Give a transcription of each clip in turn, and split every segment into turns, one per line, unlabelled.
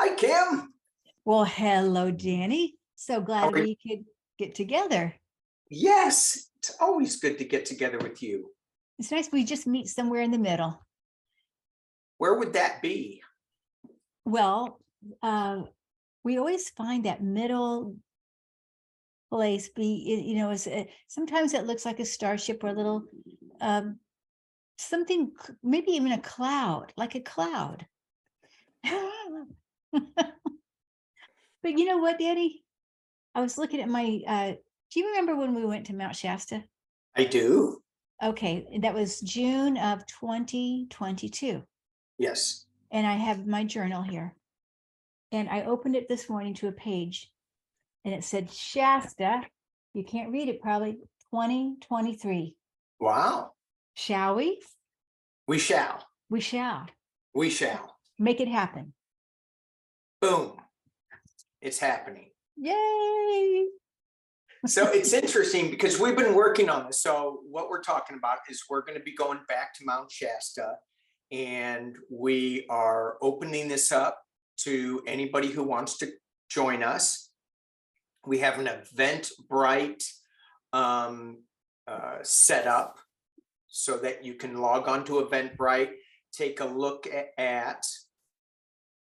Hi, Kim.
Well, hello, Danny. So
How
glad
are you?
we could get together.
Yes, it's always good to get together with you.
It's nice we just meet somewhere in the middle.
Where would that be?
Well, uh, we always find that middle place sometimes it looks like a starship or a little um, something, maybe even a cloud, like a cloud. But you know what, Danny? I was looking at do you remember when we went to Mount Shasta?
I do.
Okay, that was June of 2022.
Yes.
And I have my journal here. And I opened it this morning to a page and it said Shasta. You can't read it probably. 2023.
Wow.
Shall we?
We shall.
We shall.
We shall.
Make it happen.
Boom. It's happening.
Yay.
So it's interesting because we've been working on this. So what we're talking about is we're going to be going back to Mount Shasta, and we are opening this up to anybody who wants to join us. We have an Eventbrite set up so that you can log on to Eventbrite, take a look at,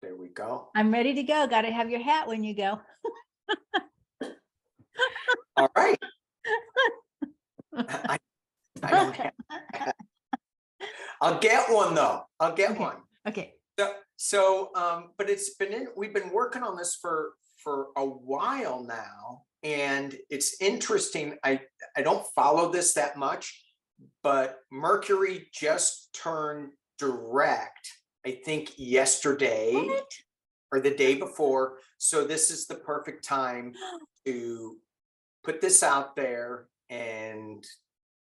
there we go.
I'm ready to go. Got to have your hat when you go.
All right. I don't have, I'll get one though. I'll get
Okay.
one.
Okay.
But we've been working on this for a while now, and it's interesting. I don't follow this that much, but Mercury just turned direct, I think yesterday
What?
or the day before. So this is the perfect time to put this out there and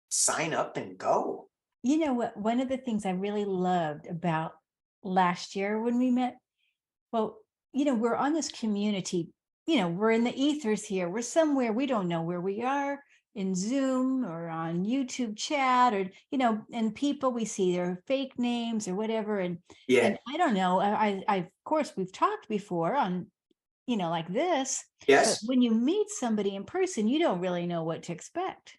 sign up and go.
You know what? One of the things I really loved about last year when we met, well, we're on this community, we're in the ethers here. We're somewhere, we don't know where we are in Zoom or on YouTube chat or, and people we see their fake names or whatever. And
Yeah.
I don't know. Of course, we've talked before on, like this, but
Yes.
when you meet somebody in person, you don't really know what to expect.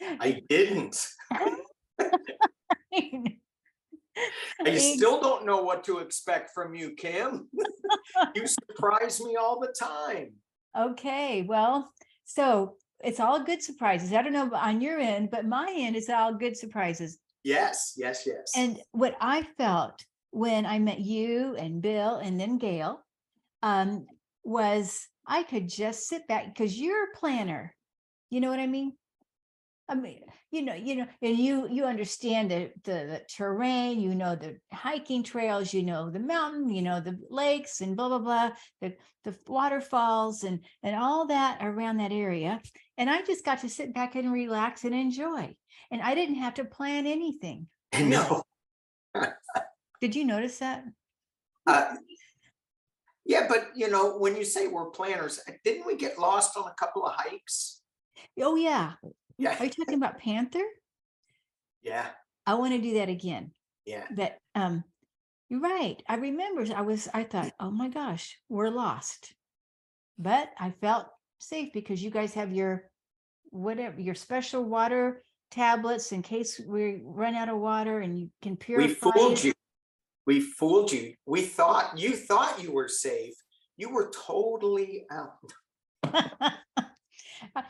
I didn't. I still don't know what to expect from you, Kim. You surprise me all the time.
Okay, well, so it's all good surprises. I don't know on your end, but my end is all good surprises.
Yes, yes, yes.
And what I felt when I met you and Bill and then Gail was I could just sit back because you're a planner. You know what I mean? I mean, and you understand the terrain, the hiking trails, the mountain, the lakes and blah blah blah, the waterfalls and all that around that area. And I just got to sit back and relax and enjoy. And I didn't have to plan anything.
No.
Did you notice that?
Yeah, but when you say we're planners, didn't we get lost on a couple of hikes?
Oh yeah.
Yeah.
Are you talking about Panther?
Yeah.
I want to do that again.
Yeah.
But you're right. I remember I thought, oh my gosh, we're lost. But I felt safe because you guys have your special water tablets in case we run out of water and you can purify it.
you. We fooled you. You thought you were safe. You were totally out.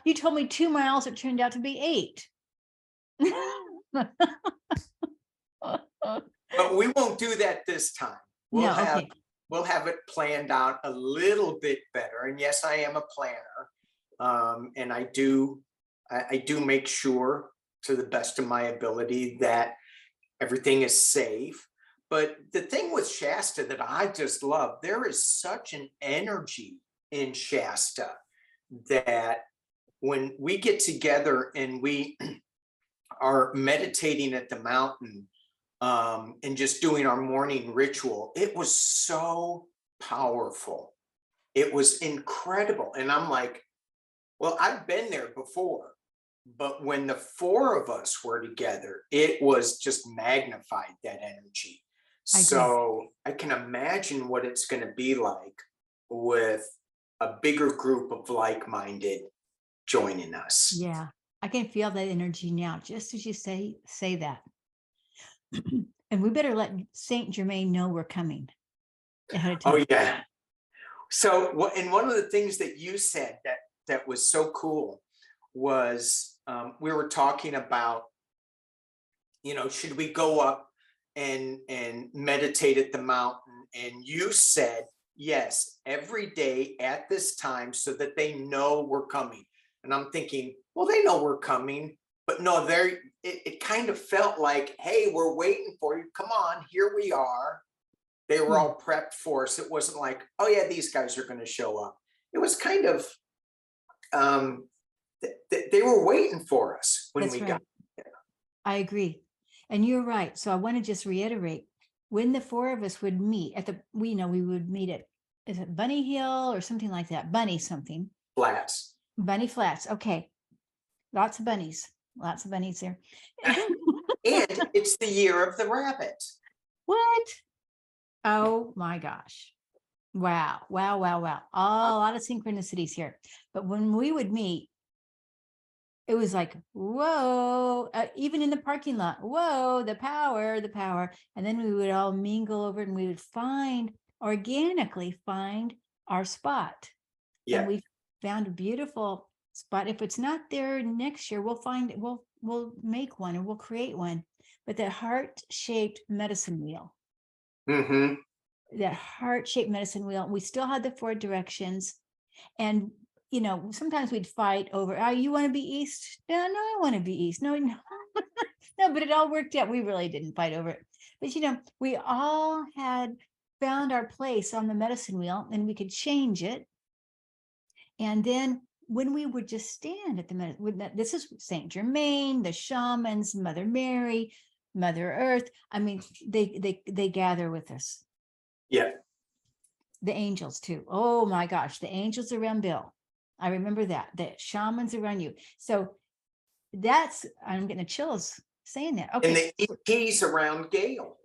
You told me 2 miles, it turned out to be 8.
But we won't do that this time. We'll have it planned out a little bit better. And yes, I am a planner. And I do make sure to the best of my ability that everything is safe. But the thing with Shasta that I just love, there is such an energy in Shasta that when we get together and we are meditating at the mountain and just doing our morning ritual, it was so powerful. It was incredible. And I'm like, well, I've been there before, but when the 4 of us were together, it was just magnified, that energy.
I agree.
So I can imagine what it's going to be like with a bigger group of like-minded joining us.
Yeah. I can feel that energy now, just as you say that. And we better let Saint Germain know we're coming ahead of
Oh
time.
yeah. So and one of the things that you said that was so cool was we were talking about, should we go up and meditate at the mountain? And you said, yes, every day at this time so that they know we're coming. And I'm thinking, well, they know we're coming, but no, it kind of felt like, hey, we're waiting for you. Come on, here we are. They were
Yeah,
all prepped for us. It wasn't like, oh yeah, these guys are going to show up. It was kind of, um, they were waiting for us when
that's
we got
right.
there.
I agree. And you're right. So I want to just reiterate, when the four of us would meet we would meet at, is it Bunny Hill or something like that? Bunny something.
Flats.
Bunny Flats. Okay. Lots of bunnies. Lots of bunnies there.
And it's the year of the rabbit.
What? Oh my gosh. Wow. Wow. Wow. Wow. A lot of synchronicities here. But when we would meet, it was like, whoa, even in the parking lot, whoa, the power, the power. And then we would all mingle over and we would organically find our spot. And
Yeah.
we found a beautiful spot. If it's not there next year, we'll make one and we'll create one. But that heart-shaped medicine wheel,
Mm-hmm.
that heart-shaped medicine wheel, we still had the four directions. And sometimes we'd fight over, oh, you want to be east? No, I want to be east. No, no. No, but it all worked out. We really didn't fight over it. But we all had found our place on the medicine wheel and we could change it. And then when we would just stand at this is Saint Germain, the shamans, Mother Mary, Mother Earth. I mean, they gather with us.
Yeah.
The angels too. Oh my gosh, the angels around Bill. I remember that. The shamans around you. So I'm getting a chills saying that.
And
Okay.
the ETs around Gail.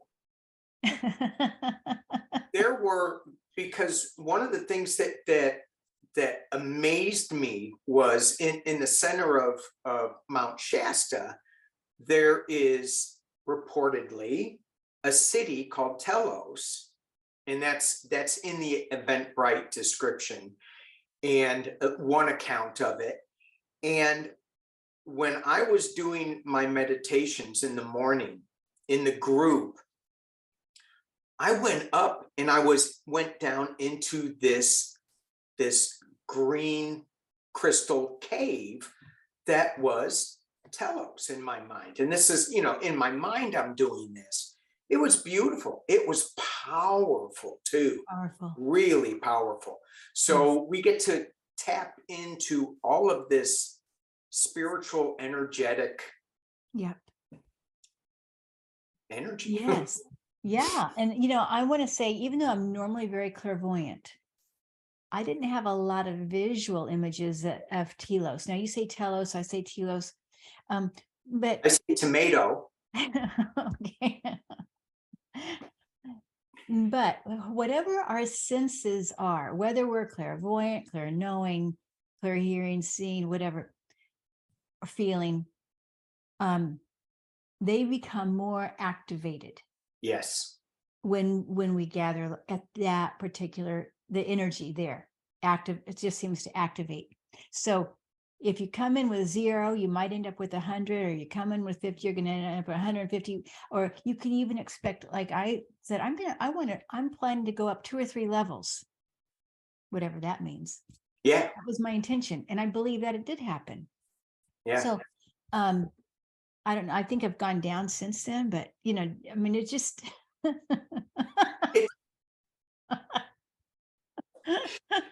There were, because one of the things that amazed me was in the center of Mount Shasta, there is reportedly a city called Telos, and that's in the Eventbrite description and one account of it. And when I was doing my meditations in the morning in the group, I went up and went down into this green crystal cave that was Telos in my mind. And this is, in my mind, I'm doing this. It was beautiful. It was powerful too.
Powerful.
Really powerful. So we get to tap into all of this spiritual, energetic energy.
Yes. Yeah. And I want to say, even though I'm normally very clairvoyant, I didn't have a lot of visual images of telos. Now you say telos, I say telos. But
I say tomato.
okay. But whatever our senses are, whether we're clairvoyant, clair-knowing, clair-hearing, seeing, whatever, or feeling, they become more activated.
Yes.
When we gather at that particular, the energy there, it just seems to activate. So if you come in with 0, you might end up with 100, or you come in with 50, you're going to end up with 150, or you can even expect, like I said, I'm planning to go up 2 or 3 levels, whatever that means.
Yeah.
That was my intention. And I believe that it did happen.
Yeah.
So, I don't know. I think I've gone down since then, but I mean, it just,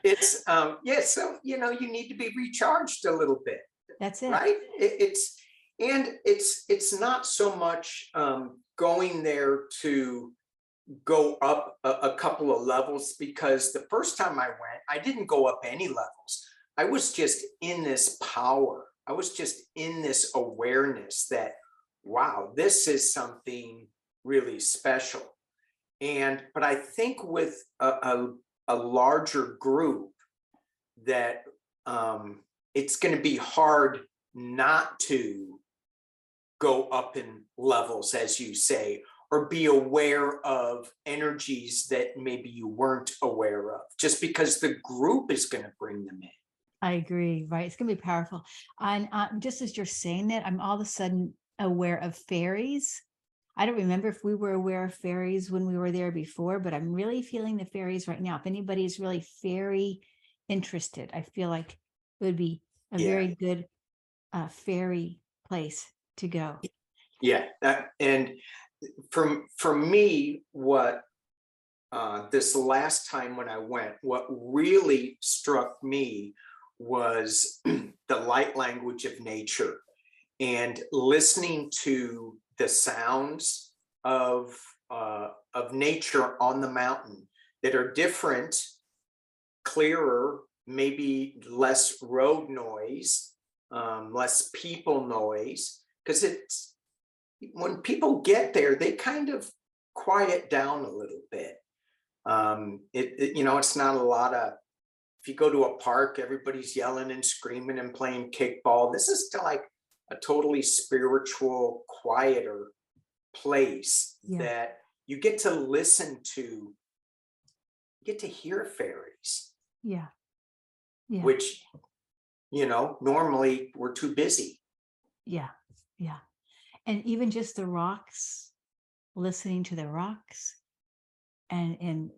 it's so you need to be recharged a little bit.
That's it.
Right. It's not so much going there to go up a couple of levels, because the first time I went, I didn't go up any levels. I was just in this power. I was just in this awareness that, wow, this is something really special. But I think with a larger group that it's going to be hard not to go up in levels, as you say, or be aware of energies that maybe you weren't aware of, just because the group is going to bring them in.
I agree, right? It's going to be powerful. And just as you're saying that, I'm all of a sudden aware of fairies. I don't remember if we were aware of fairies when we were there before, but I'm really feeling the fairies right now. If anybody is really fairy interested, I feel like it would be a very good fairy place to go.
Yeah. And for me, what this last time when I went, what really struck me was the light language of nature, and listening to the sounds of nature on the mountain that are different, clearer, maybe less road noise, less people noise, because it's when people get there, they kind of quiet down a little bit. It's not a lot of, if you go to a park, everybody's yelling and screaming and playing kickball. This is like a totally spiritual, quieter place that you get to listen to, you get to hear fairies.
Yeah.
Which, normally we're too busy.
Yeah. And even just the rocks, listening to the rocks, and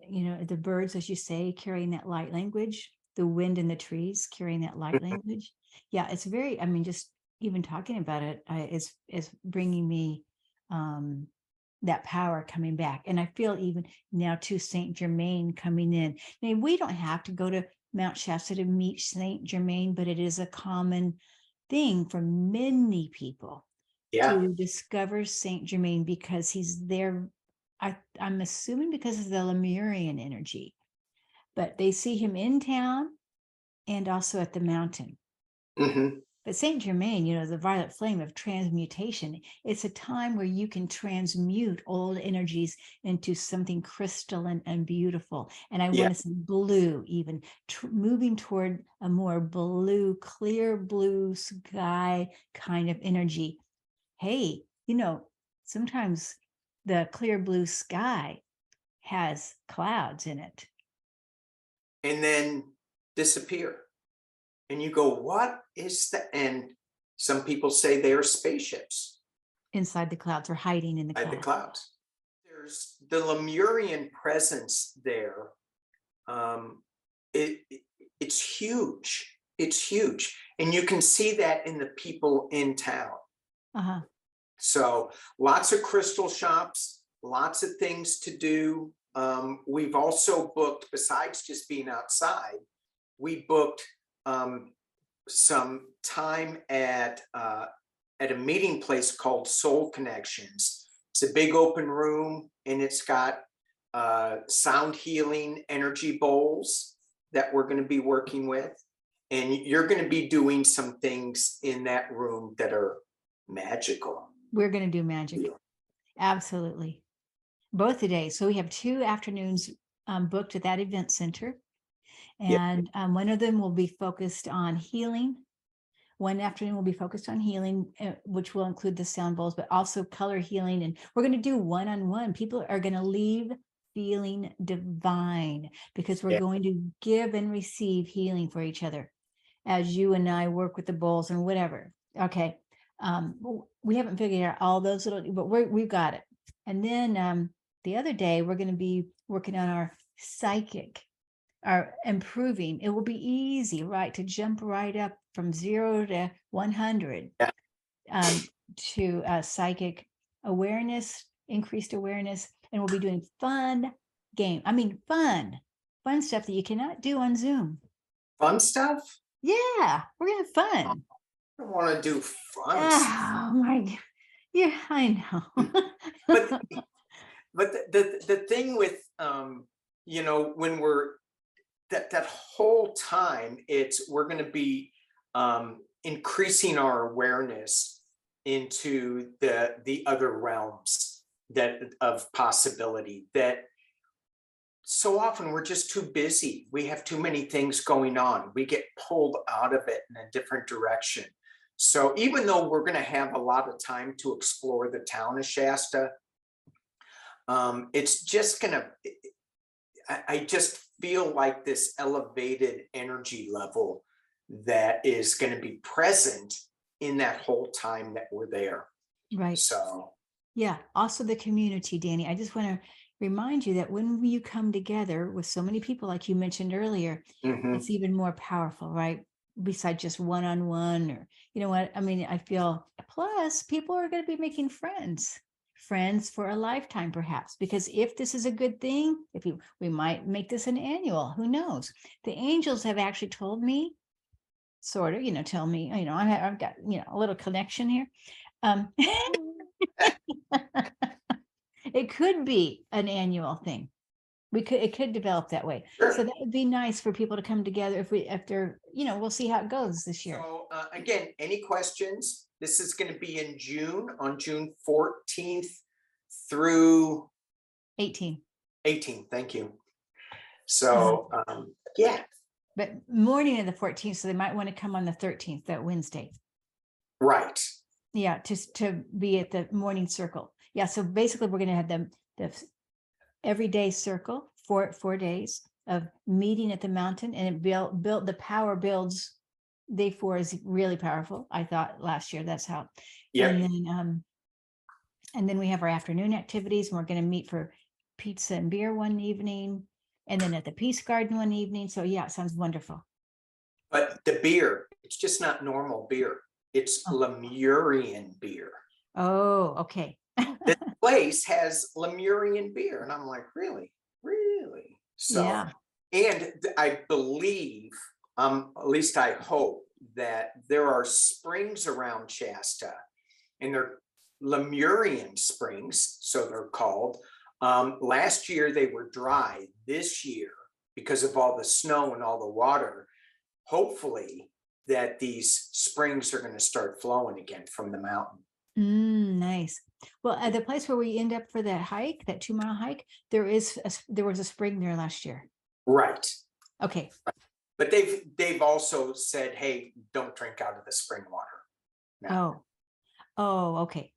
the birds, as you say, carrying that light language, the wind in the trees carrying that light language. Yeah, it's very, I mean, just even talking about it is bringing me that power coming back. And I feel even now to Saint Germain coming in. I mean, we don't have to go to Mount Shasta to meet Saint Germain, but it is a common thing for many people to discover Saint Germain, because he's there. I'm assuming because of the Lemurian energy, but they see him in town and also at the mountain. But Saint Germain, the violet flame of transmutation, it's a time where you can transmute old energies into something crystalline and beautiful. And I want to say blue, even moving toward a more blue, clear blue sky kind of energy. Hey, sometimes the clear blue sky has clouds in it.
And then disappear. And you go, what is that? And some people say they are spaceships.
Inside the clouds, or hiding in the clouds.
The clouds. There's the Lemurian presence there. It's huge. It's huge. And you can see that in the people in town. So lots of crystal shops, lots of things to do. We've also booked, besides just being outside, we booked some time at a meeting place called Soul Connections. It's a big open room, and it's got sound healing energy bowls that we're going to be working with. And you're going to be doing some things in that room that are magical.
We're going to do magic. Absolutely. Both the days. So we have 2 afternoons booked at that event center. And one of them will be focused on healing. One afternoon will be focused on healing, which will include the sound bowls, but also color healing. And we're going to do one-on-one. People are going to leave feeling divine, because we're going to give and receive healing for each other as you and I work with the bowls and whatever. Okay. We haven't figured out all those little, but we've got it. And then the other day, we're going to be working on our psychic, our improving. It will be easy, right, to jump right up from 0 to 100 to psychic awareness, increased awareness. And we'll be doing fun stuff that you cannot do on Zoom.
Fun stuff?
Yeah, we're going to have fun.
I don't want to do fun stuff.
Oh my God. Yeah, I know.
but the thing with when we're that whole time, we're going to be increasing our awareness into the other realms of possibility, that so often we're just too busy. We have too many things going on. We get pulled out of it in a different direction. So even though we're going to have a lot of time to explore the town of Shasta, it's just going to, I just feel like this elevated energy level that is going to be present in that whole time that we're there.
Right.
So,
yeah. Also the community, Danny. I just want to remind you that when you come together with so many people, like you mentioned earlier, it's even more powerful, right? Besides just one-on-one, or, you know what? I mean, I feel, plus people are going to be making friends for a lifetime, perhaps, because if this is a good thing, we might make this an annual, who knows? The angels have actually told me, sort of, tell me, I've got, a little connection here. It could be an annual thing. It could develop that way.
sure.
So that would be nice for people to come together after, we'll see how it goes this year.
So again, any questions? This is going to be in June, on June 14th through
18.
18th. Thank you. So yeah.
But morning of the 14th, so they might want to come on the 13th, that Wednesday.
Right.
Yeah, to be at the morning circle. Yeah, so basically we're going to have the everyday circle for 4 days of meeting at the mountain, and it built the power builds. Day 4 is really powerful. I thought last year that's how.
Yeah.
And then we have our afternoon activities, and we're going to meet for pizza and beer one evening, and then at the Peace Garden one evening. So yeah, it sounds wonderful.
But the beer, it's just not normal beer. It's Lemurian beer.
Oh, okay.
This place has Lemurian beer. And I'm like, really? Really? So,
yeah.
And I believe, at least I hope, that there are springs around Shasta, and they're Lemurian springs, so they're called. Last year they were dry. This year, because of all the snow and all the water, hopefully that these springs are going to start flowing again from the mountain.
Nice. Well, at the place where we end up for that hike, that 2-mile hike, there was a spring there last year.
Right.
Okay.
But they've also said, hey, don't drink out of the spring water now.
Oh, okay.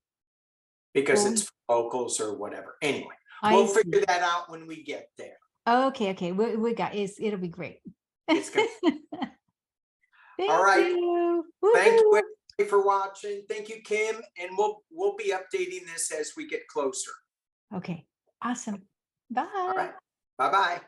Because it's for locals or whatever. Anyway, we'll figure that out when we get there.
Okay. We got it. It'll be great.
It's good.
All right.
Thank you for watching. Thank you, Kim. And we'll be updating this as we get closer.
Okay. Awesome. Bye.
All right. Bye-bye.